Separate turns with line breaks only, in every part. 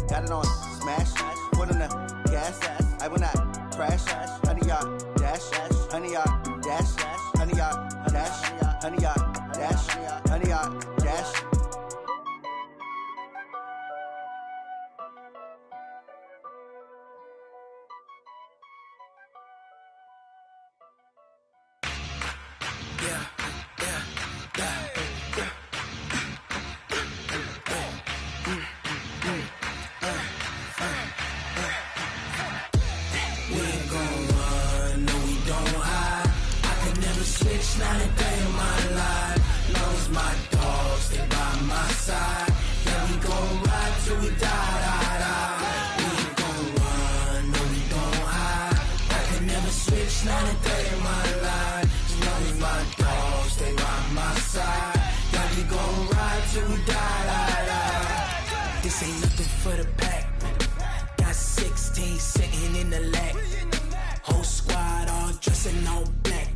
got it on smash, put on the gas, I will not crash, honey yard dash, honey yard dash, honey yard dash, honey yard dash, honey yard dash.
Not a day in my life, long as my dogs stay by my side. Yeah, we gon' ride till we die. We ain't gon' run, no we don't hide. I can never switch, not a day in my life, as long as my dogs stay by my side. Yeah, we gon' ride till we die. This ain't nothing for the pack. Got 16 sitting in the lag. Whole squad all dressing all black.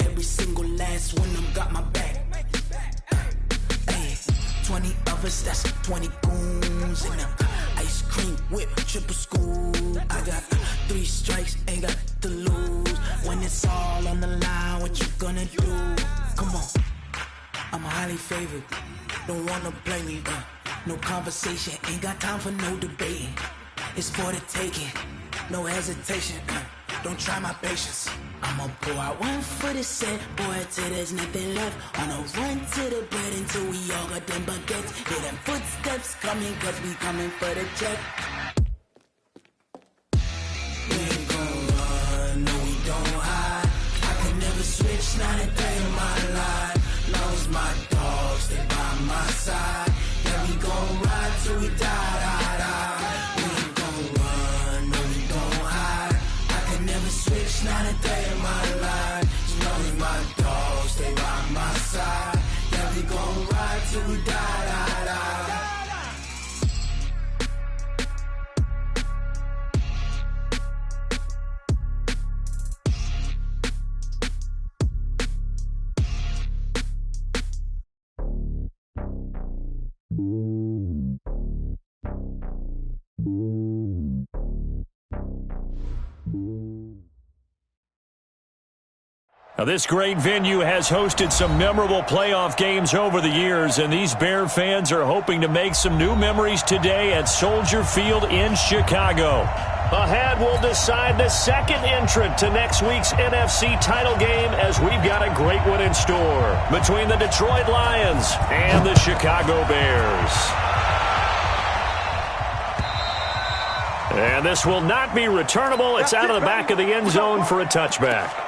Every single last one of them got my back. Hey, 20 of us, that's 20 goons in the ice cream whip, triple scoop. I got 3 strikes, ain't got to lose. When it's all on the line, what you gonna do? Come on, I'm highly favored. Don't wanna play me, no conversation, ain't got time for no debating. It's for the taking, no hesitation. Don't try my patience. I'ma pour out one for the set, boy, till there's nothing left. On a run to the bread until we all got them baguettes. Hear them footsteps coming, cause we coming for the check. We ain't gon' run, no we don't hide. I can never switch, not a day in my life. Long as my dogs stay by my side. Yeah, we gon' ride till we die. We ain't gon' run, no we don't hide. I can never switch, not a day in my life. As long as my dogs stay by my side. Yeah, we gon' ride till we die.
Now, this great venue has hosted some memorable playoff games over the years, and these Bear fans are hoping to make some new memories today at Soldier Field in Chicago. Ahead, we'll decide the second entrant to next week's NFC title game, as we've got a great one in store between the Detroit Lions and the Chicago Bears. And this will not be returnable. It's out of the back of the end zone for a touchback.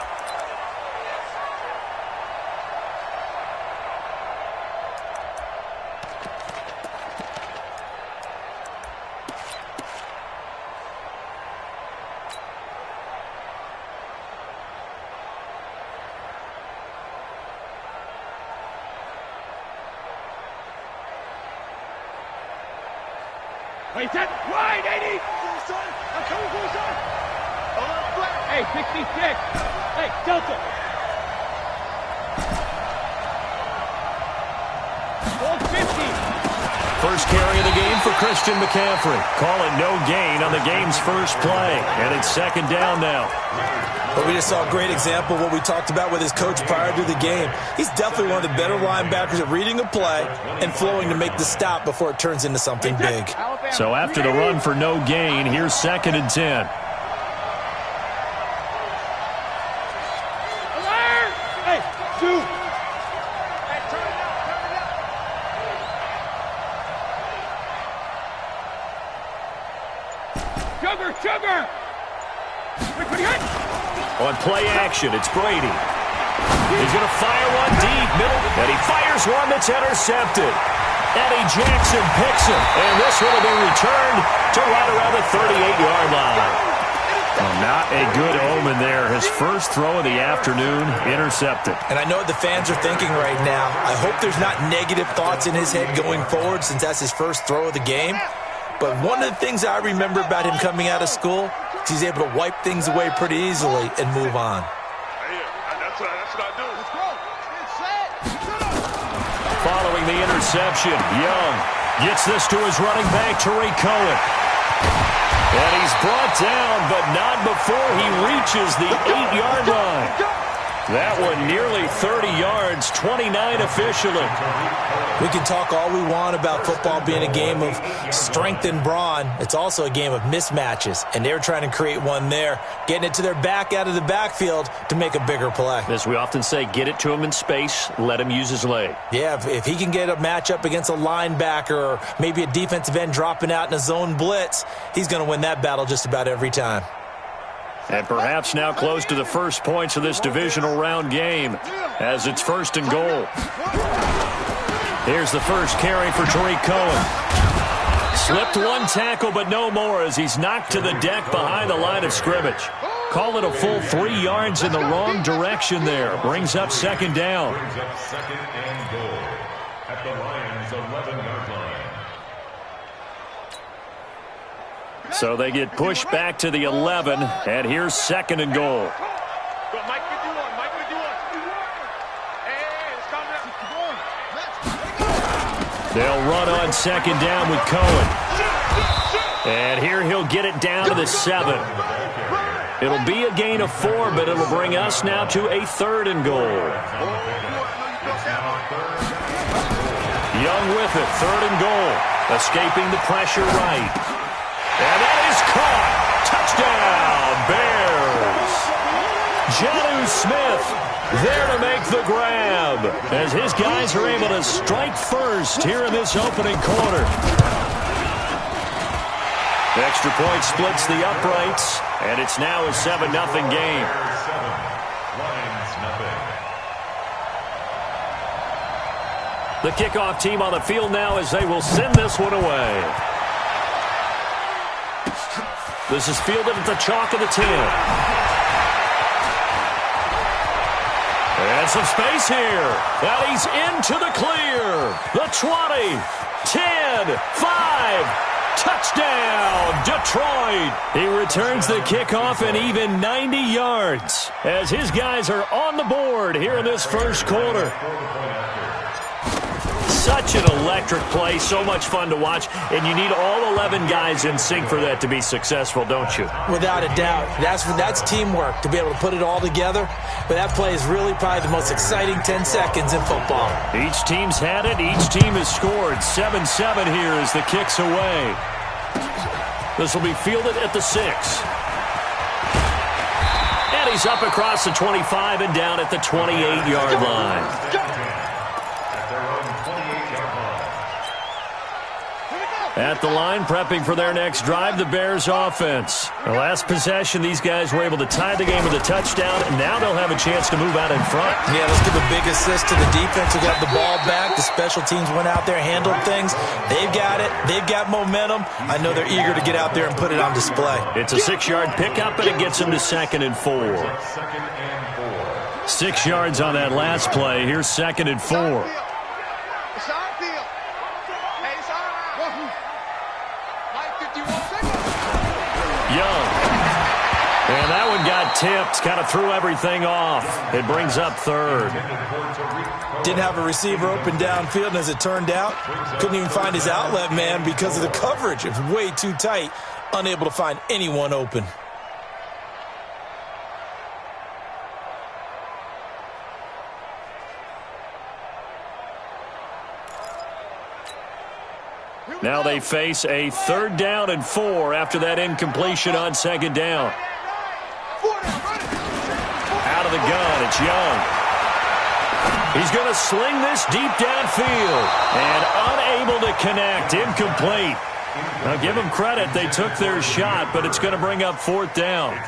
Wait, set, wide, 80! I'm coming for the Hey, 66! Hey, Delta! Ball 50!
First carry of the game for Christian McCaffrey. Call it no gain on the game's first play. And it's second down now.
But we just saw a great example of what we talked about with his coach prior to the game. He's definitely one of the better linebackers at reading a play and flowing to make the stop before it turns into something big.
So after the run for no gain, here's 2nd and 10.
Alert! Hey, shoot! Hey, turn it up, turn it up! Sugar! Quick, hit!
On play action, it's Brady. He's going to fire one deep middle, and he fires one that's intercepted. Eddie Jackson picks it, and this one will be returned to right around the 38-yard line. Well, not a good omen there. His first throw of the afternoon intercepted.
And I know what the fans are thinking right now. I hope there's not negative thoughts in his head going forward since that's his first throw of the game. But one of the things I remember about him coming out of school is he's able to wipe things away pretty easily and move on.
That's what I do. Let's go.
Following the interception, Young Gets this to his running back, Tariq Cohen. And he's brought down, but not before he reaches the 8-yard line. That one nearly 30 yards, 29 officially.
We can talk all we want about football being a game of strength and brawn. It's also a game of mismatches, and they're trying to create one there, getting it to their back out of the backfield to make a bigger play.
As we often say, get it to him in space, let him use his leg.
Yeah, if he can get a matchup against a linebacker or maybe a defensive end dropping out in a zone blitz, he's going to win that battle just about every time.
And perhaps now close to the first points of this divisional round game as it's 1st and goal. Here's the first carry for Tariq Cohen. Slipped one tackle, but no more as he's knocked to the deck behind the line of scrimmage. Call it a full 3 yards in the wrong direction there. Brings up 2nd down.
Brings up 2nd and goal at the Lions' 11-yard line.
So they get pushed back to the 11, and here's 2nd and goal.
Go, Mike, with you on. Mike, with you on. Hey, it's coming up.
They'll run on 2nd down with Cohen. And here he'll get it down to the 7. It'll be a gain of 4, but it'll bring us now to a 3rd and goal. Young with it, 3rd and goal. Escaping the pressure right. And that is caught. Touchdown, Bears. Jonnu Smith there to make the grab as his guys are able to strike first here in this opening quarter. The extra point splits the uprights, and it's now a 7-0 game. The kickoff team on the field now as they will send this one away. This is fielded at the chalk of the 10. And some space here. Now he's into the clear. The 20, 10, 5. Touchdown, Detroit. He returns the kickoff and even 90 yards as his guys are on the board here in this first quarter. Such an electric play, so much fun to watch, and you need all 11 guys in sync for that to be successful, don't you?
Without a doubt. That's teamwork, to be able to put it all together. But that play is really probably the most exciting 10 seconds in football.
Each team's had it. Each team has scored. 7-7 here as the kick's away. This will be fielded at the 6. And he's up across the 25 and down at the 28-yard line. At the line, prepping for their next drive, the Bears offense. The last possession, these guys were able to tie the game with a touchdown, and now they'll have a chance to move out in front.
Yeah, let's give a big assist to the defense who got the ball back. The special teams went out there, handled things. They've got it. They've got momentum. I know they're eager to get out there and put it on display.
It's a 6-yard pickup, and it gets them to 2nd and 4. 6 yards on that last play. Here's 2nd and 4. Young. And that one got tipped, kind of threw everything off. It brings up 3rd.
Didn't have a receiver open downfield, and as it turned out, couldn't even find his outlet man because of the coverage. It was way too tight, unable to find anyone open.
Now they face a 3rd down and 4 after that incompletion on 2nd down. Out of the gun, it's Young. He's going to sling this deep downfield and unable to connect, incomplete. Now give them credit, they took their shot, but it's going to bring up 4th down.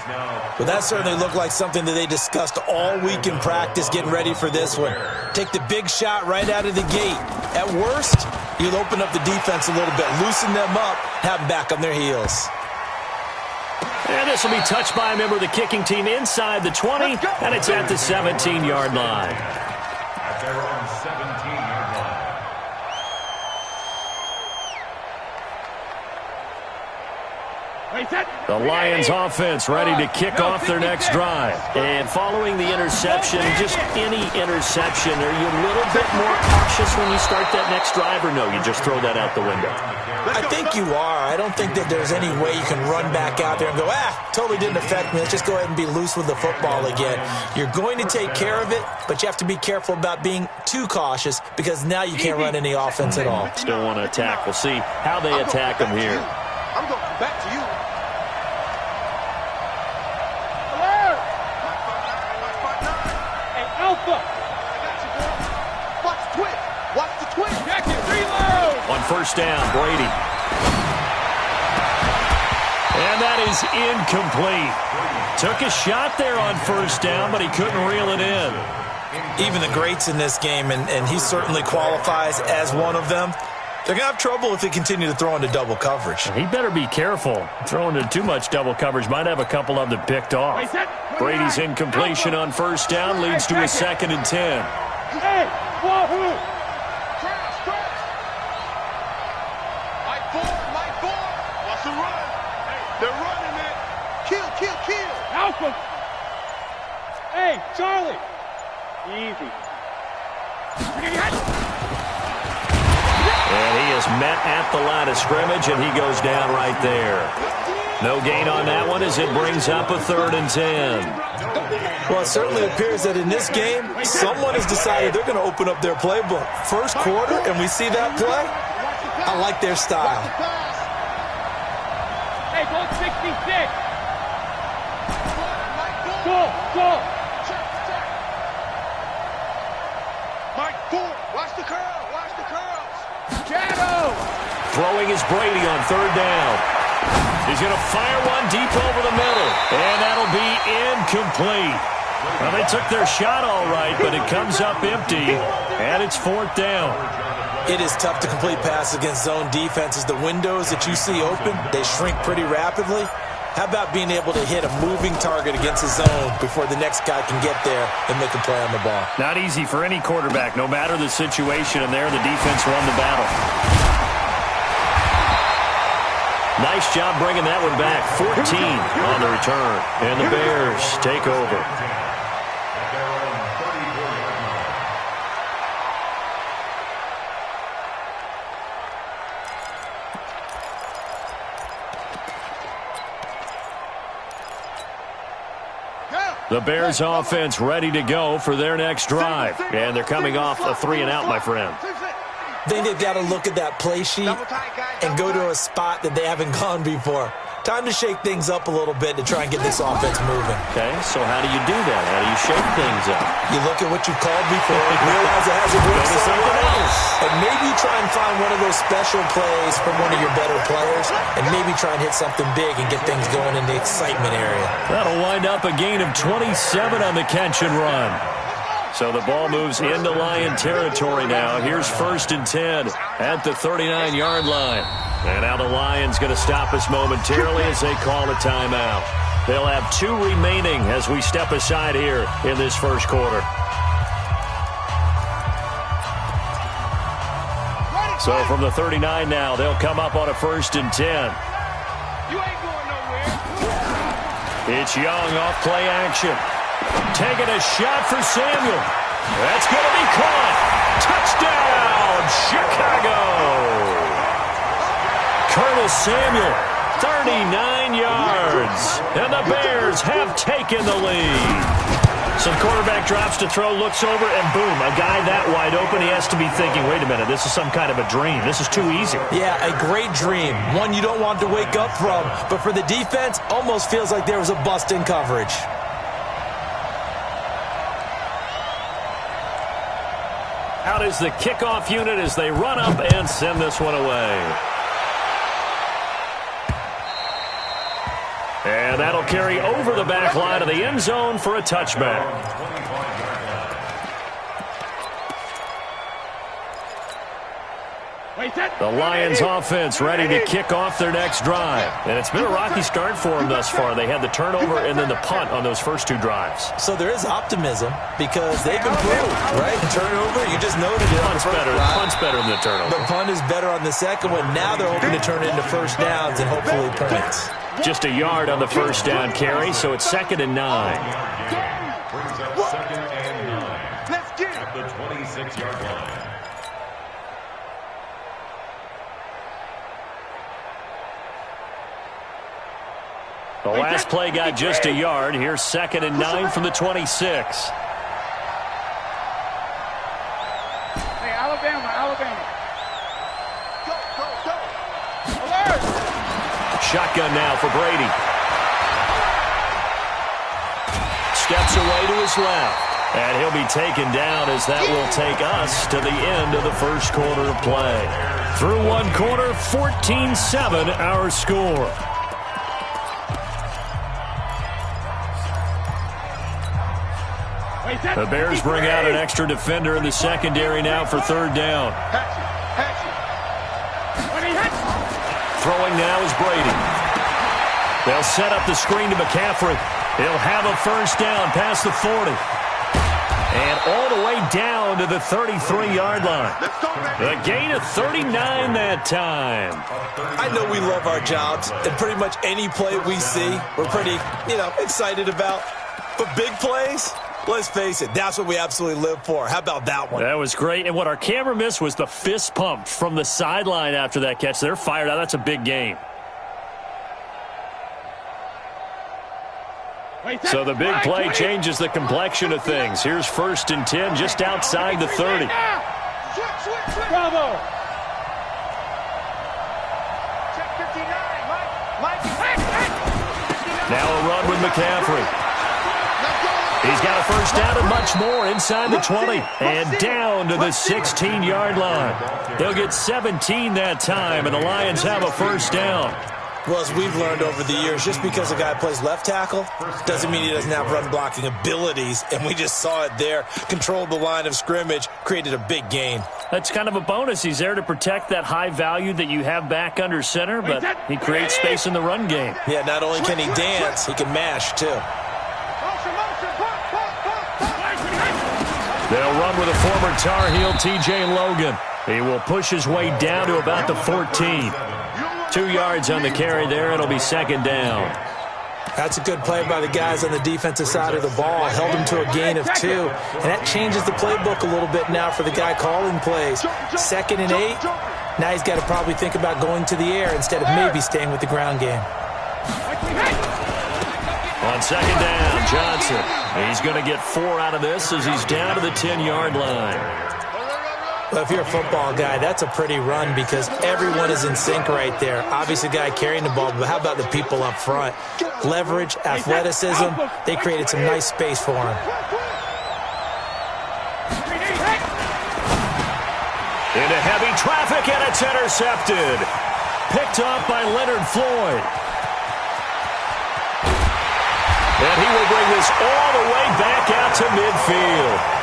Well, that certainly looked like something that they discussed all week in practice, getting ready for this one. Take the big shot right out of the gate. At worst, you'll open up the defense a little bit, loosen them up, have them back on their heels.
And this will be touched by a member of the kicking team inside the 20, and it's at the 17-yard line.
At their own 17-yard line.
The Lions offense ready to kick off their next drive.
And following the interception, just any interception, are you a little bit more cautious when you start that next drive, or no, you just throw that out the window?
I think you are. I don't think that there's any way you can run back out there and go, totally didn't affect me. Let's just go ahead and be loose with the football again. You're going to take care of it, but you have to be careful about being too cautious because now you can't run any offense at all.
Still want to attack. We'll see how they attack them here.
I'm going to come back to you. Hey, Alpha. Watch the twist. Watch the twist. Jacket, reload.
On first down, Brady. And that is incomplete. Took a shot there on first down, but he couldn't reel it in.
Even the greats in this game, and he certainly qualifies as one of them, they're going to have trouble if they continue to throw into double coverage.
He better be careful. Throwing into too much double coverage might have a couple of them picked off. Brady's incompletion on first down leads to a 2nd and 10.
Hey, wahoo! Mike Ford. What's the run? Hey, they're running it. Kill. Alpha. Hey, Charlie. Easy.
And he is met at the line of scrimmage, and he goes down right there. No gain on that one as it brings up a 3rd and 10.
Well, it certainly appears that in this game, someone has decided they're going to open up their playbook. First quarter, and we see that play. I like their style.
Hey, go 66. Go. Mike Ford, watch the curls. Shadow.
Throwing is Brady on 3rd down. He's going to fire one deep over the middle, and that'll be incomplete. Well, they took their shot all right, but it comes up empty, and it's 4th down.
It is tough to complete passes against zone defenses. The windows that you see open, they shrink pretty rapidly. How about being able to hit a moving target against the zone before the next guy can get there and make a play on the ball?
Not easy for any quarterback, no matter the situation, and there the defense won the battle. Nice job bringing that one back. 14 on the return, and the Bears take over. The Bears offense ready to go for their next drive. And they're coming off a 3-and-out, my friend.
I think they've got to look at that play sheet and go to a spot that they haven't gone before. Time to shake things up a little bit to try and get this offense moving.
Okay, so how do you do that? How do you shake things up?
You look at what you've called before, realize it hasn't worked something else. And maybe you try and find one of those special plays from one of your better players, and maybe try and hit something big and get things going in the excitement area.
That'll wind up a gain of 27 on the catch and run. So the ball moves into Lion territory now. Here's 1st and 10 at the 39-yard line. And now the Lions going to stop us momentarily as they call a timeout. They'll have 2 remaining as we step aside here in this first quarter. So from the 39 now, they'll come up on a 1st and 10.
You ain't going nowhere.
It's Young off play action. Taking a shot for Samuel. That's going to be caught. Touchdown, Chicago. Curtis Samuel, 39 yards. And the Bears have taken the lead. Some quarterback drops to throw, looks over, and boom, a guy that wide open, he has to be thinking, wait a minute, this is some kind of a dream. This is too easy.
Yeah, a great dream. One you don't want to wake up from. But for the defense, almost feels like there was a bust in coverage.
Out is the kickoff unit as they run up and send this one away. And that'll carry over the back line of the end zone for a touchback. The Lions offense ready to kick off their next drive. And it's been a rocky start for them thus far. They had the turnover and then the punt on those first two drives.
So there is optimism because they've improved, right? Turnover, you just noted it.
Punt's better than the turnover.
The punt is better on the second one. Now they're hoping to turn it into first downs and hopefully points.
Just a yard on the first down carry, so it's 2nd and 9.
Brings up 2nd and 9. Let's get it. At the 26-yard line.
The last play got just a yard. Here's 2nd and 9 from the 26.
Hey, Alabama. Go. Alert!
Shotgun now for Brady. Steps away to his left. And he'll be taken down as that will take us to the end of the first quarter of play. Through one quarter, 14-7 our score. The Bears bring out an extra defender in the secondary now for 3rd down. Throwing now is Brady. They'll set up the screen to McCaffrey. He'll have a first down past the 40. And all the way down to the 33-yard line. A gain of 39 that time.
I know we love our jobs, and pretty much any play we see, we're pretty, excited about. But big plays, let's face it, that's what we absolutely live for. How about that one?
That was great. And what our camera missed was the fist pump from the sideline after that catch. They're fired out. That's a big game. So the big play changes the complexion of things. Here's 1st and 10 just outside the 30.
Bravo!
Now a run with McCaffrey. He's got a first down and much more inside the 20 and down to the 16-yard line. They'll get 17 that time, and the Lions have a first down.
Well, as we've learned over the years, just because a guy plays left tackle doesn't mean he doesn't have run-blocking abilities, and we just saw it there. Controlled the line of scrimmage, created a big gain.
That's kind of a bonus. He's there to protect that high value that you have back under center, but he creates space in the run game.
Yeah, not only can he dance, he can mash, too.
They'll run with a former Tar Heel, T.J. Logan. He will push his way down to about the 14. 2 yards on the carry there. It'll be 2nd down.
That's a good play by the guys on the defensive side of the ball. Held him to a gain of 2. And that changes the playbook a little bit now for the guy calling plays. 2nd and 8. Now he's got to probably think about going to the air instead of maybe staying with the ground game.
On 2nd down, Johnson. He's going to get 4 out of this as he's down to the 10-yard line.
Well, if you're a football guy, that's a pretty run because everyone is in sync right there. Obviously, the guy carrying the ball, but how about the people up front? Leverage, athleticism, they created some nice space for him.
Into heavy traffic, and it's intercepted. Picked off by Leonard Floyd. And he will bring this all the way back out to midfield.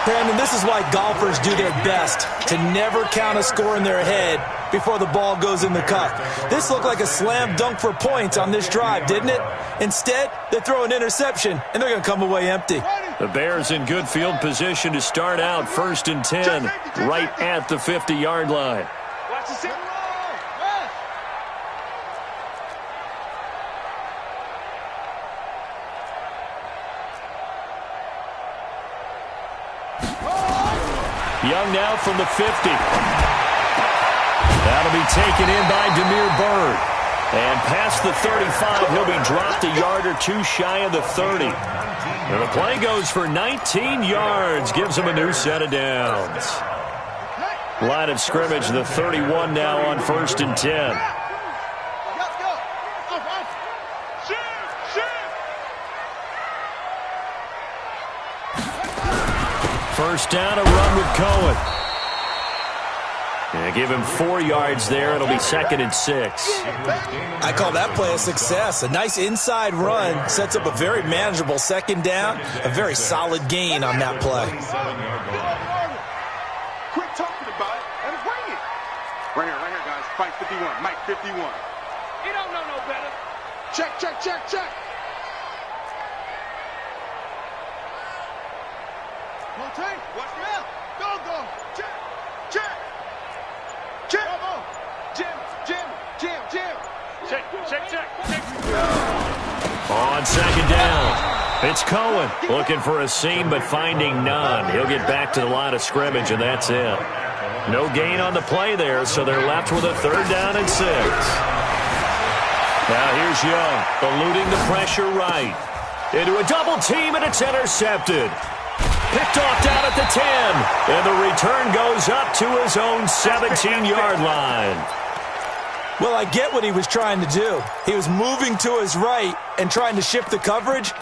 Brandon, this is why golfers do their best, to never count a score in their head before the ball goes in the cup. This looked like a slam dunk for points on this drive, didn't it? Instead, they throw an interception, and they're going to come away empty.
The Bears in good field position to start out 1st and 10, right at the 50-yard line.
Watch the center roll.
Young now from the 50. That'll be taken in by Damiere Byrd. And past the 35, he'll be dropped a yard or 2 shy of the 30. And the play goes for 19 yards, gives him a new set of downs. Line of scrimmage, the 31 now on 1st and 10. First down, a run with Cohen. And give him 4 yards there. It'll be 2nd and 6.
I call that play a success. A nice inside run sets up a very manageable 2nd down. A very solid gain on that play.
Quit talking about it and bring it. fight 51. Mike 51. He don't know no better. Check, check, check, check. Monte, watch me out. Go. Check, check. Check. Go. Jim. Check.
On second down. It's Cohen looking for a seam but finding none. He'll get back to the line of scrimmage, and that's it. No gain on the play there, so they're left with a 3rd down and 6. Now here's Young, eluding the pressure right. Into a double team, and it's intercepted. Picked off down at the 10, and the return goes up to his own 17-yard line.
Well, I get what he was trying to do. He was moving to his right and trying to shift the coverage,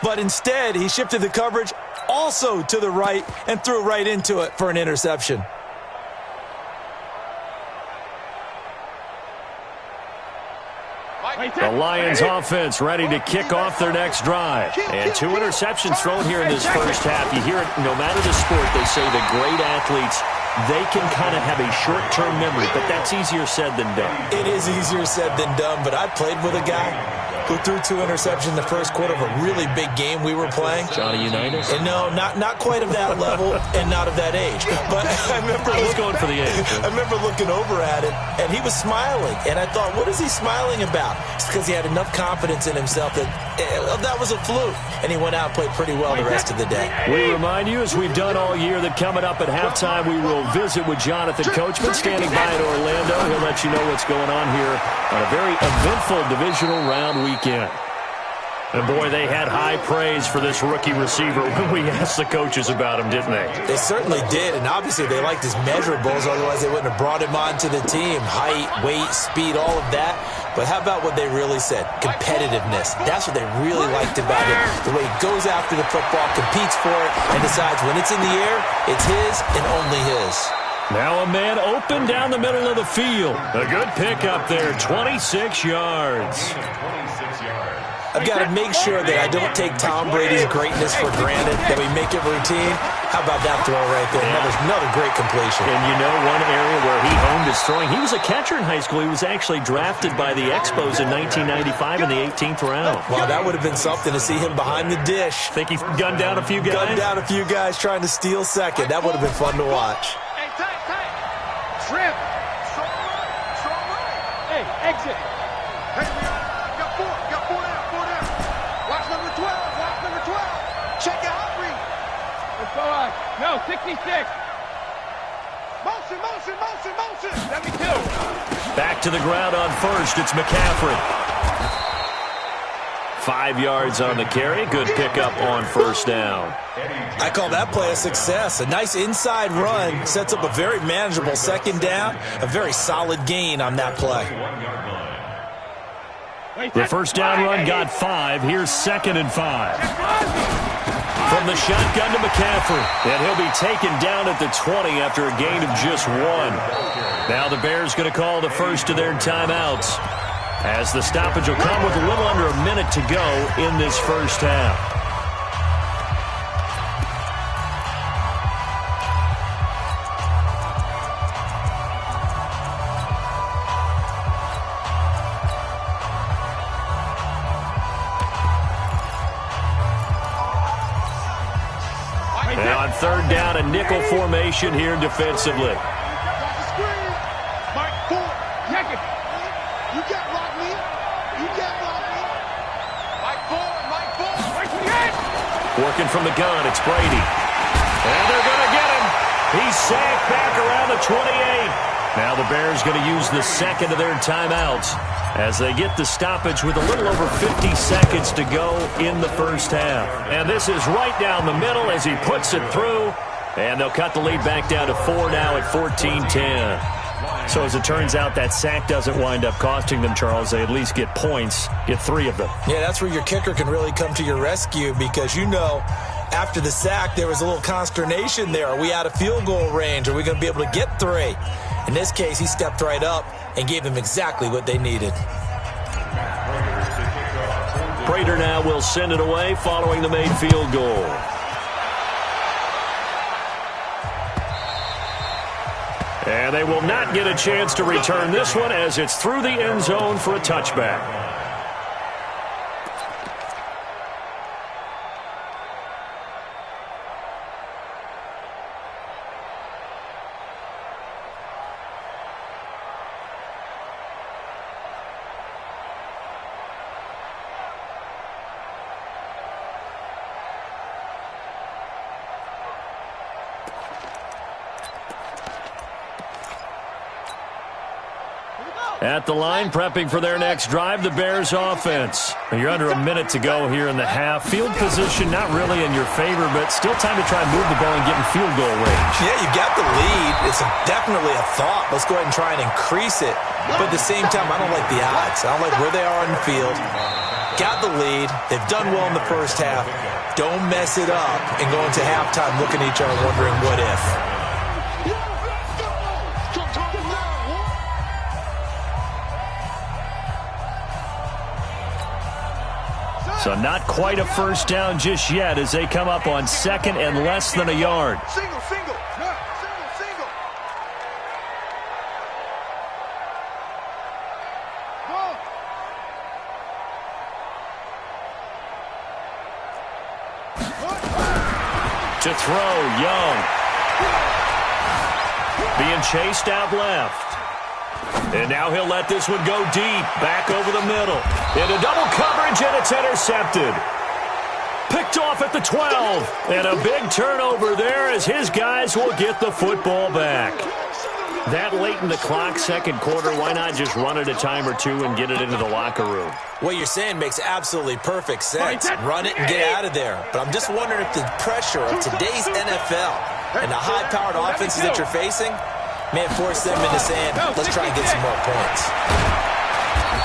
but instead he shifted the coverage also to the right and threw right into it for an interception.
The Lions offense ready to kick off their next drive. And 2 interceptions thrown here in this first half. You hear it, no matter the sport, they say the great athletes, they can kind of have a short-term memory, but that's easier said than done.
It is easier said than done, but I played with a guy who threw 2 interceptions in the first quarter of a really big game we were playing.
Johnny Unitas?
And no, not quite of that level and not of that age. But I remember
going for the age.
I remember looking over at him, and he was smiling. And I thought, what is he smiling about? It's because he had enough confidence in himself that that was a fluke. And he went out and played pretty well the rest of the day.
We remind you, as we've done all year, that coming up at halftime, we will visit with Jonathan Coachman standing by in Orlando. He'll let you know what's going on here on a very eventful divisional round weekend. And boy, they had high praise for this rookie receiver when we asked the coaches about him, didn't they?
They certainly did, and obviously they liked his measurables, otherwise they wouldn't have brought him onto the team. Height, weight, speed, all of that. But how about what they really said? Competitiveness. That's what they really liked about him. The way he goes after the football, competes for it, and decides when it's in the air, it's his and only his.
Now a man open down the middle of the field. A good pickup there, 26 yards.
I've got to make sure that I don't take Tom Brady's greatness for granted, that we make it routine. How about that throw right there? Another great completion.
And you know one area where he honed his throwing, he was a catcher in high school. He was actually drafted by the Expos in 1995 in the 18th round.
Wow, that would have been something to see him behind the dish.
Think he gunned down a few guys?
Gunned down a few guys trying to steal second. That would have been fun to watch.
Hey, tight. Trim. Strong right. Hey, exit. Hey, got 4 down. Watch number 12. Check out Humphrey. Let's go on. No, 66. Motion. 72.
Back to the ground on first. It's McCaffrey. 5 yards on the carry. Good pickup on first down.
I call that play a success. A nice inside run sets up a very manageable second down. A very solid gain on that play.
The first down run got 5. Here's 2nd and 5. From the shotgun to McCaffrey. And he'll be taken down at the 20 after a gain of just 1. Now the Bears going to call the first of their timeouts, as the stoppage will come with a little under a minute to go in this first half. And on 3rd down, a nickel formation here defensively.
Mike 4. Check it. You can't block me. Mike 4.
Working from the gun, it's Brady. And they're going to get him. He's sacked back around the 28. Now the Bears going to use the second of their timeouts as they get the stoppage with a little over 50 seconds to go in the first half. And this is right down the middle as he puts it through. And they'll cut the lead back down to 4 now at 14-10. So as it turns out, that sack doesn't wind up costing them, Charles. They at least get points, get 3 of them.
Yeah, that's where your kicker can really come to your rescue, because you know after the sack there was a little consternation there. Are we out of field goal range? Are we going to be able to get 3? In this case, he stepped right up and gave them exactly what they needed.
Prater now will send it away following the made field goal. And they will not get a chance to return this one as it's through the end zone for a touchback. At the line, prepping for their next drive, the Bears offense. You're under a minute to go here in the half. Field position not really in your favor, but still time to try and move the ball and get in field goal range.
Yeah, you got the lead. It's definitely a thought. Let's go ahead and try and increase it. But at the same time, I don't like the odds. I don't like where they are on the field. Got the lead. They've done well in the first half. Don't mess it up and go into halftime looking at each other wondering what if.
So not quite a first down just yet as they come up on second and less than a yard.
Single, single. Single, single. Go.
To throw, Young. Being chased out left. And now he'll let this one go deep, back over the middle. Into double coverage, and it's intercepted. Picked off at the 12. And a big turnover there as his guys will get the football back. That late in the clock, second quarter, why not just run it a time or two and get it into the locker room?
What you're saying makes absolutely perfect sense. Run it and get out of there. But I'm just wondering if the pressure of today's NFL and the high-powered offenses that you're facing may have forced them into saying, let's try and get some more points.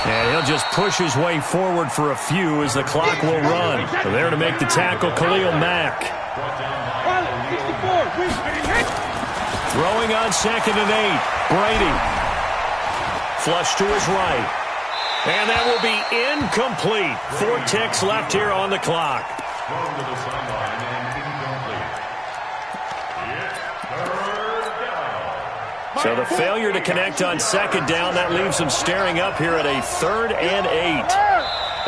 And he'll just push his way forward for a few as the clock will run. So there to make the tackle, Khalil Mack. Throwing on 2nd and 8. Brady. Flush to his right. And that will be incomplete. 4 ticks left here on the clock. So the failure to connect on 2nd down, that leaves them staring up here at a 3rd and 8.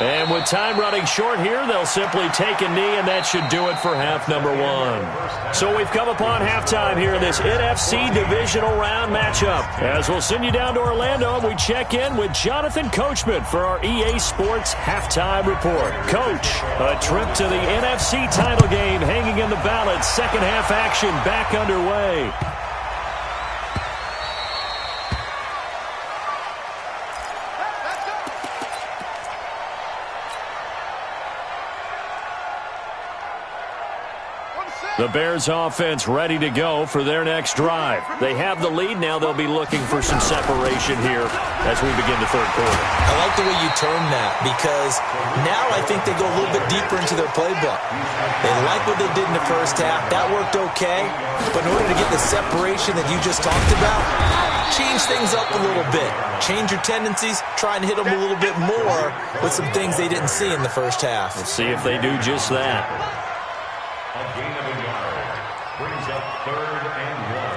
And with time running short here, they'll simply take a knee, and that should do it for half number 1. So we've come upon halftime here in this NFC divisional round matchup. As we'll send you down to Orlando, and we check in with Jonathan Coachman for our EA Sports halftime report. Coach, a trip to the NFC title game hanging in the balance. Second half action back underway. The Bears offense ready to go for their next drive. They have the lead. Now they'll be looking for some separation here as we begin the third quarter.
I like the way you term that because now I think they go a little bit deeper into their playbook. They like what they did in the first half. That worked okay. But in order to get the separation that you just talked about, change things up a little bit. Change your tendencies. Try and hit them a little bit more with some things they didn't see in the first half.
We'll see if they do just that.
A gain of a yard brings up 3rd and 1.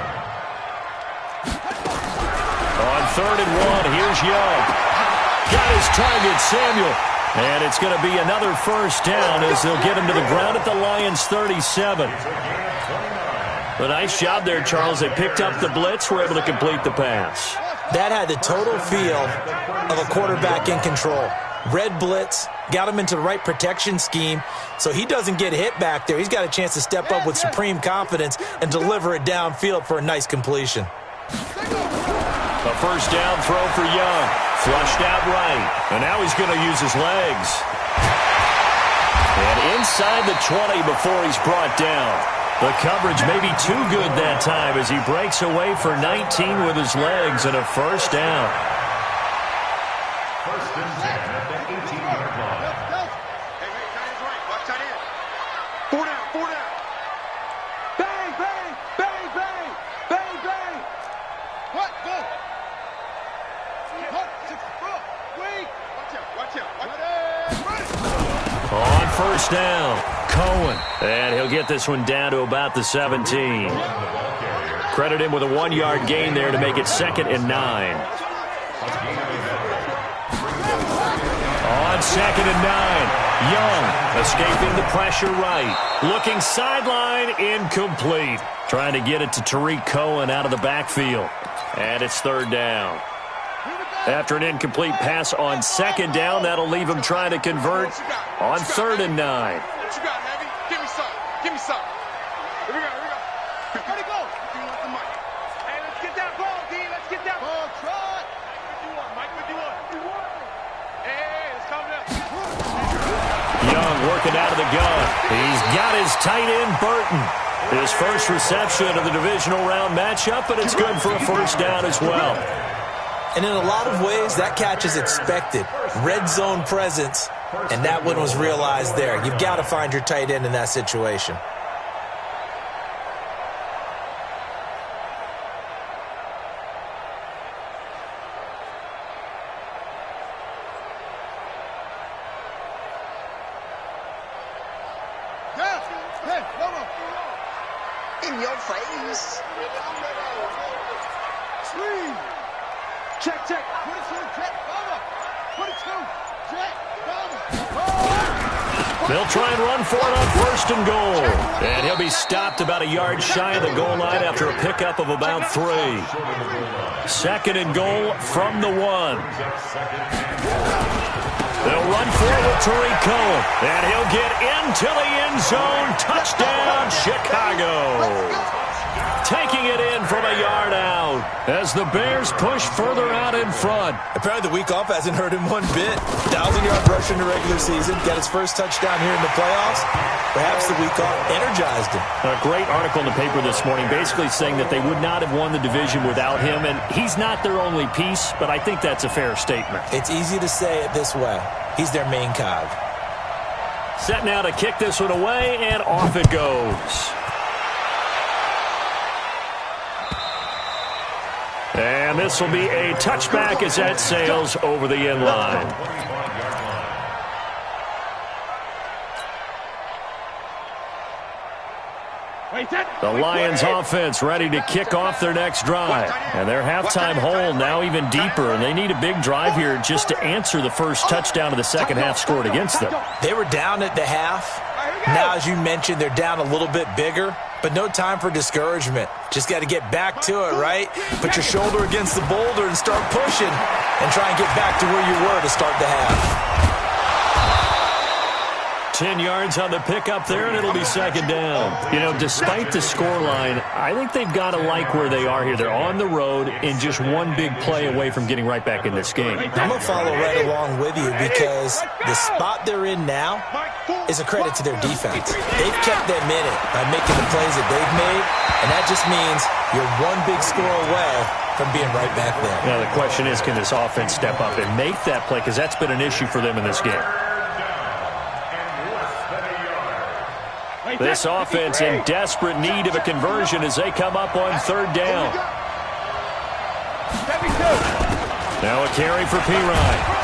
On 3rd and 1, here's Young. Got his target, Samuel. And it's going to be another first down as they'll get him to the ground at the Lions' 37. A nice job there, Charles. They picked up the blitz, were able to complete the pass.
That had the total feel of a quarterback in control. Red blitz, got him into the right protection scheme, so he doesn't get hit back there. He's got a chance to step up with supreme confidence and deliver it downfield for a nice completion.
A first down throw for Young. Flushed out right. And now he's going to use his legs. And inside the 20 before he's brought down. The coverage may be too good that time as he breaks away for 19 with his legs and a first down.
First and 10 at the 18-yard line.
Hey, tight is right. Watch tight end. 4 down, 4 down. Bang, bang, bang, bang, bang, bang. What? Go. Wait. Watch out, watch out.
On first down, Cohen. And he'll get this one down to about the 17. Credit him with a 1-yard gain there to make it 2nd and 9. On 2nd and 9, Young escaping the pressure right. Looking sideline, incomplete. Trying to get it to Tariq Cohen out of the backfield. And it's 3rd down. After an incomplete pass on 2nd down, that'll leave him trying to convert on 3rd and 9.
What you got, Heavy? Give me some. Give me some. Here we go. Here we go. Where'd he go? You want the mic. Hey, let's get that ball, D. Let's get that ball. Trot. What you want, Mike? What you want? Hey, let's calm down.
Young working out of the gun. He's got his tight end, Burton. His first reception of the divisional round matchup, but it's good for a 1st down as well.
And in a lot of ways, that catch is expected. Red zone presence, and that one was realized there. You've got to find your tight end in that situation.
In your face. Swing. Check, check. 22, check, over. 22, check, over.
They'll try and run for it on 1st and goal. And he'll be stopped about a yard shy of the goal line after a pickup of about 3. 2nd and goal from the 1. They'll run forward with Tariq Cohen. And he'll get into the end zone. Touchdown, Chicago. Taking it in from a yard out as the Bears push further out in front.
Apparently the week off hasn't hurt him one bit. 1,000-yard rusher in the regular season. Got his first touchdown here in the playoffs. Perhaps the week off energized him.
A great article in the paper this morning basically saying that they would not have won the division without him. And he's not their only piece, but I think that's a fair statement.
It's easy to say it this way. He's their main cog.
Set now to kick this one away, and off it goes. And this will be a touchback as that sails over the end line. The Lions offense ready to kick off their next drive. And their halftime hole now even deeper, and they need a big drive here just to answer the first touchdown of the second half scored against them.
They were down at the half. Now, as you mentioned, they're down a little bit bigger, but no time for discouragement. Just got to get back to it, right? Put your shoulder against the boulder and start pushing and try and get back to where you were to start the half.
10 yards on the pickup there, and it'll be 2nd down. You know, despite the scoreline, I think they've got to like where they are here. They're on the road and just one big play away from getting right back in this game.
I'm going to follow right along with you because the spot they're in now is a credit to their defense. They've kept them in it by making the plays that they've made, and that just means you're one big score away from being right back there.
Now, the question is, can this offense step up and make that play? Because that's been an issue for them in this game. This offense in desperate need of a conversion as they come up on 3rd down. Now a carry for Pirine.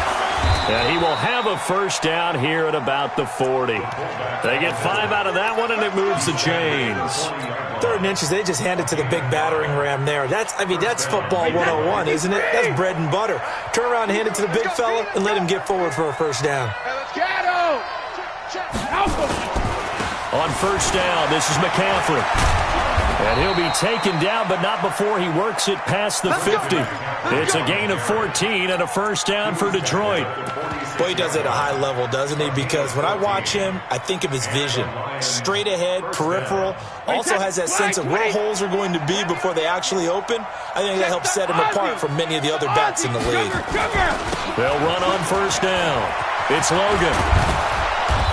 And he will have a 1st down here at about the 40. They get 5 out of that one, and it moves the chains.
3rd and inches, they just hand it to the big battering ram there. That's football 101, isn't it? That's bread and butter. Turn around and hand it to the big fella and let him get forward for a 1st down.
On 1st down, this is McCaffrey. And he'll be taken down, but not before he works it past the 50. It's a gain of 14 and a 1st down for Detroit.
Boy, he does it at a high level, doesn't he? Because when I watch him, I think of his vision. Straight ahead, peripheral. Also has that sense of where holes are going to be before they actually open. I think that helps set him apart from many of the other bats in the league.
They'll run on 1st down. It's Logan.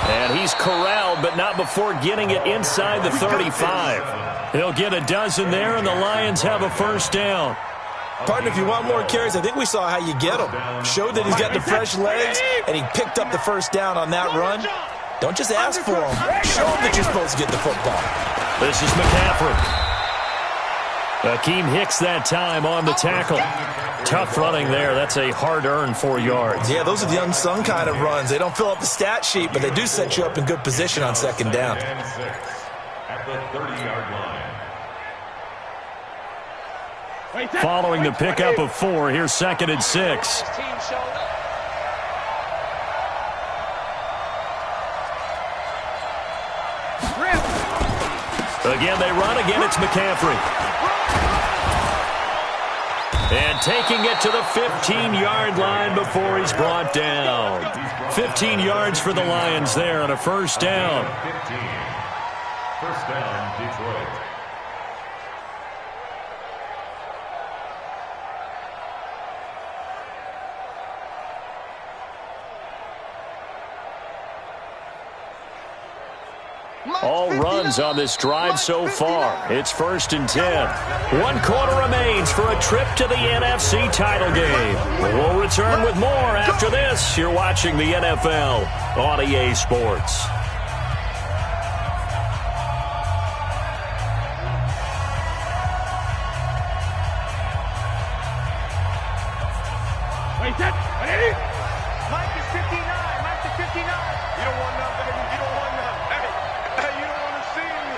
And he's corralled, but not before getting it inside the 35. He'll get a dozen there, and the Lions have a 1st down.
Partner, if you want more carries, I think we saw how you get them. Showed that he's got the fresh legs, and he picked up the 1st down on that run. Don't just ask for them. Show them that you're supposed to get the football.
This is McCaffrey. Akeem Hicks that time on the tackle. Tough running there. That's a hard-earned 4 yards.
Yeah, those are the unsung kind of runs. They don't fill up the stat sheet, but they do set you up in good position on 2nd down.
At the 30-yard line.
Following the pickup of 4, here's 2nd and 6. Again, they run. Again, it's McCaffrey. And taking it to the 15-yard line before he's brought down. 15 yards for the Lions there on a first down.
15. First down, Detroit.
All runs on this drive so far. It's 1st and 10. 1 quarter remains for a trip to the NFC title game. We'll return with more after this. You're watching the NFL on EA Sports.
Mike is 59. Mike is 59. You don't want nothing, baby. You don't want nothing. Hey, you don't want to see me.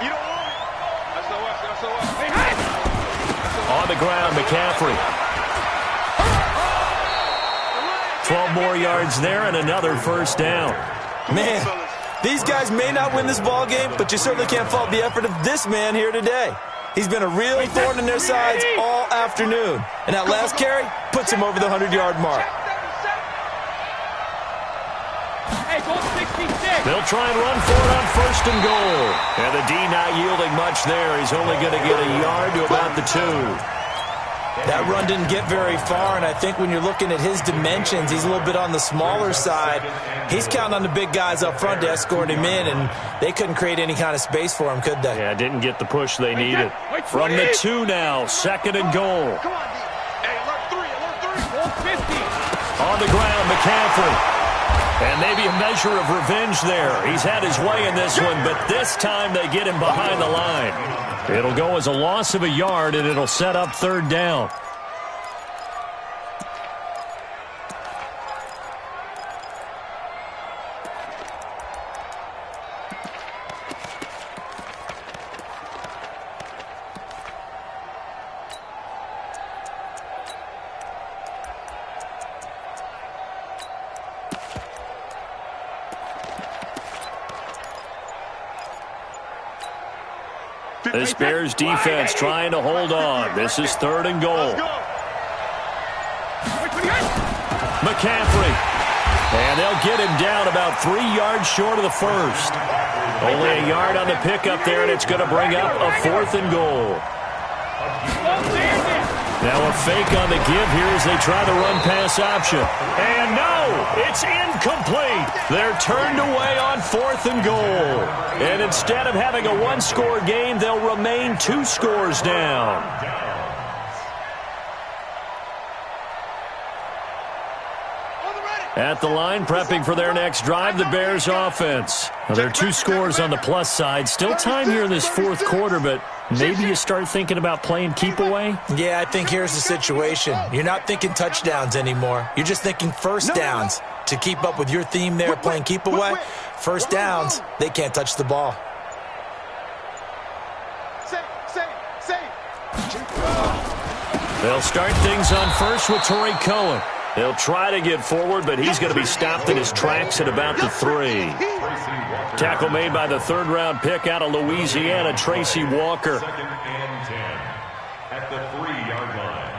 You don't want it. That's SOS. Hey.
On the ground, McCaffrey. 12 more yards there and another first down.
Man, these guys may not win this ball game, but you certainly can't fault the effort of this man here today. He's been a real thorn in their sides all afternoon. And that last carry puts him over the 100-yard mark.
They'll try and run for it on 1st and goal. And the D not yielding much there. He's only going to get a yard to about the 2.
That run didn't get very far, and I think when you're looking at his dimensions, he's a little bit on the smaller side. He's counting on the big guys up front to escort him in, and they couldn't create any kind of space for him, could they?
Yeah, didn't get the push they needed. From the 2 now, 2nd and goal.
Come on, D. Hey, alert 3. 50.
On the ground, McCaffrey. And maybe a measure of revenge there. He's had his way in this one, but this time they get him behind the line. It'll go as a loss of a yard, and it'll set up 3rd down. This Bears defense trying to hold on. This is 3rd and goal. McCaffrey. And they'll get him down about 3 yards short of the first. Only a yard on the pickup there, and it's going to bring up a 4th and goal. Now a fake on the give here as they try the run-pass option. And no, it's incomplete. They're turned away on 4th and goal. And instead of having a 1-score game, they'll remain 2 scores down. At the line, prepping for their next drive, the Bears offense. Now, there are 2 scores on the plus side. Still time here in this 4th quarter, but maybe you start thinking about playing keep away?
Yeah, I think here's the situation. You're not thinking touchdowns anymore. You're just thinking first downs. To keep up with your theme there, playing keep away, first downs, they can't touch the ball.
They'll start things on first with Torrey Cohen. They'll try to get forward, but he's going to be stopped in his tracks at about the 3. Tackle made by the 3rd-round pick out of Louisiana, Tracy Walker.
2nd and 10 at the 3-yard line.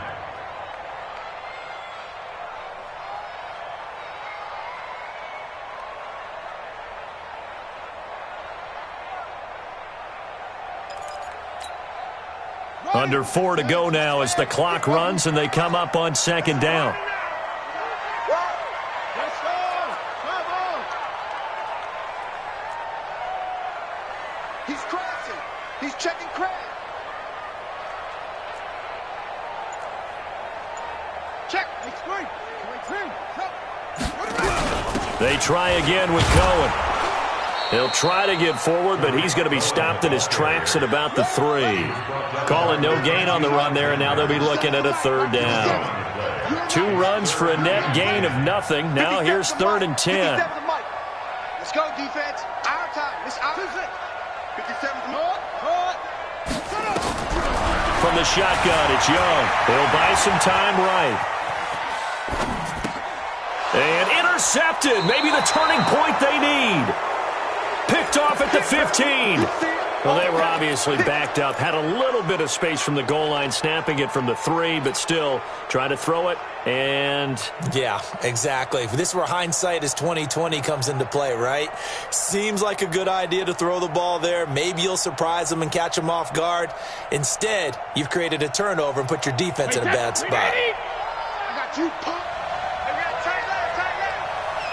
Under 4 to go now as the clock runs and they come up on 2nd down.
He's crossing. He's checking Craig. Check.
They try again with Cohen. He'll try to get forward, but he's going to be stopped in his tracks at about the 3. Calling no gain on the run there, and now they'll be looking at a 3rd down. 2 runs for a net gain of nothing. Now here's 3rd and 10.
Let's go, defense. Our time. It's our 57.
from the shotgun. It's Young. He'll buy some time right. And intercepted. Maybe the turning point they need. Picked off at the 15. Well, they were obviously backed up. Had a little bit of space from the goal line, snapping it from the 3, but still trying to throw it. And
yeah, exactly. This is where hindsight is 20/20 comes into play, right? Seems like a good idea to throw the ball there. Maybe you'll surprise them and catch them off guard. Instead, you've created a turnover and put your defense in a bad spot.
I got you, punk.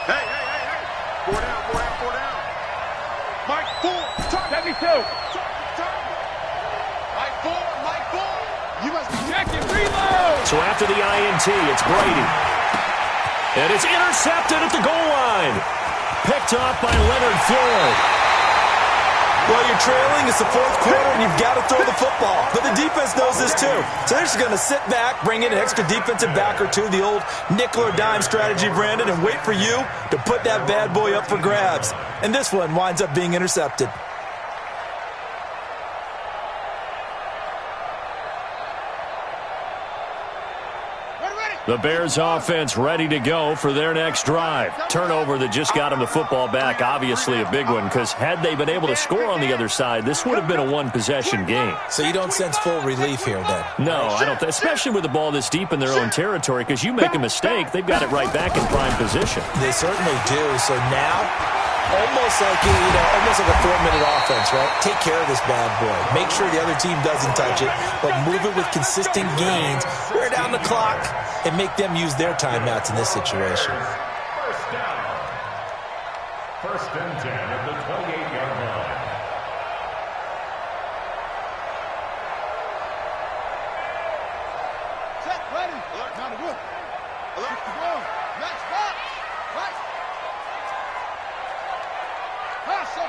Hey. 4 down. Mike 4. Let me go. Mike 4. You must be checking. Reload.
So after the INT, it's Brady. And it's intercepted at the goal line. Picked off by Leonard Floyd.
Well, you're trailing. It's the 4th quarter, and you've got to throw the football. But the defense knows this, too. So they're just going to sit back, bring in an extra defensive back or two, the old nickel or dime strategy, Brandon, and wait for you to put that bad boy up for grabs. And this one winds up being intercepted.
The Bears offense ready to go for their next drive. Turnover that just got them the football back, obviously a big one, because had they been able to score on the other side, this would have been a one-possession game.
So you don't sense full relief here then?
No, I don't, especially with the ball this deep in their own territory, because you make a mistake, they've got it right back in prime position.
They certainly do. So now, almost like a 4-minute offense, right? Take care of this bad boy. Make sure the other team doesn't touch it, but move it with consistent gains. Wear down the clock and make them use their timeouts in this situation.
First down. 1st and 10 at the 28-yard line.
Set, ready. Now the wood. Next box. Right. High 7.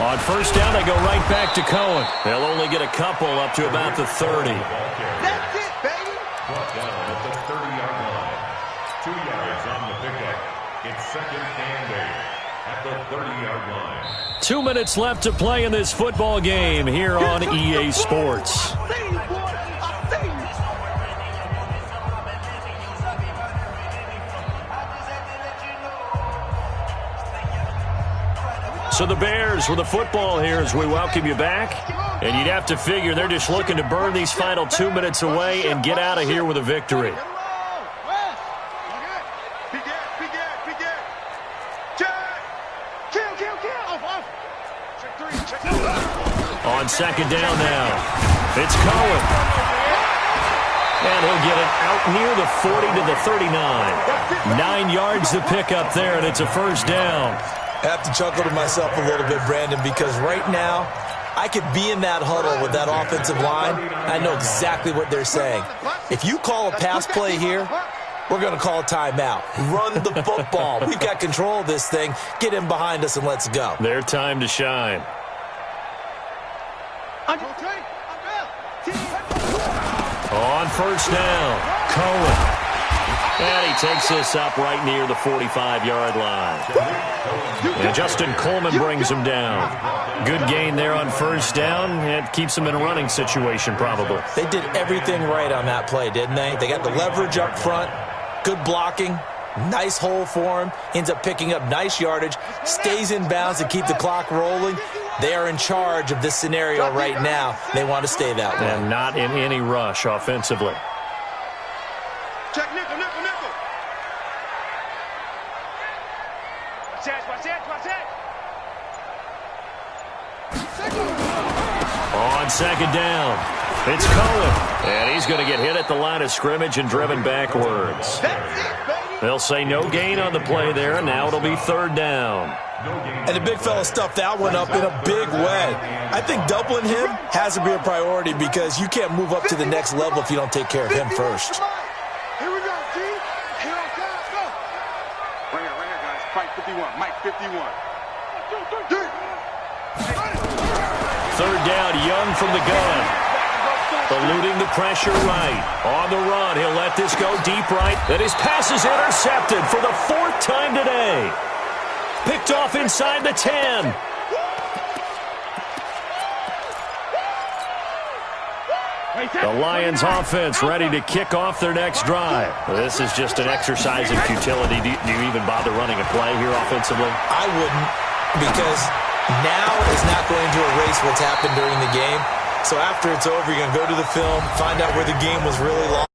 On 1st down, they go right back to Cohen. They'll only get a couple up to about the 30.
That's it, baby.
Brought down at the 30-yard line. 2 yards on the pickup. It's 2nd and 8 at the 30-yard line.
2 minutes left to play in this football game here on EA Sports. So the Bears with the football here as we welcome you back. And you'd have to figure they're just looking to burn these final 2 minutes away and get out of here with a victory. On 2nd down now, it's Cohen. And he'll get it out near the 40 to the 39. 9 yards to pick up there, and it's a 1st down.
I have to chuckle to myself a little bit, Brandon, because right now I could be in that huddle with that offensive line. I know exactly what they're saying. If you call a pass play here, we're going to call a timeout. Run the football. We've got control of this thing. Get in behind us and let's go.
Their time to shine. On 1st down, Cohen. And he takes this up right near the 45-yard line. And Justin Coleman brings him down. Good gain there on 1st down. It keeps him in a running situation probably.
They did everything right on that play, didn't they? They got the leverage up front, good blocking, nice hole for him, ends up picking up nice yardage, stays in bounds to keep the clock rolling. They are in charge of this scenario right now. They want to stay that way.
And not in any rush offensively.
Check nickel.
On 2nd down, it's Cohen. And he's going to get hit at the line of scrimmage and driven backwards. They'll say no gain on the play there, and now it'll be 3rd down.
And the big fella stuffed that one up in a big way. I think doubling him has to be a priority because you can't move up to the next level if you don't take care of him first.
Here we go, G. Here on time, go. Right here, guys. Fight 51. Mike 51.
3rd down, Young from the gun. Eluding the pressure right. On the run, he'll let this go deep right. And his pass is intercepted for the 4th time today. Picked off inside the 10. The Lions offense ready to kick off their next drive. This is just an exercise in futility. Do you even bother running a play here offensively?
I wouldn't, because now is not going to erase what's happened during the game. So after it's over, you're going to go to the film, find out where the game was really long.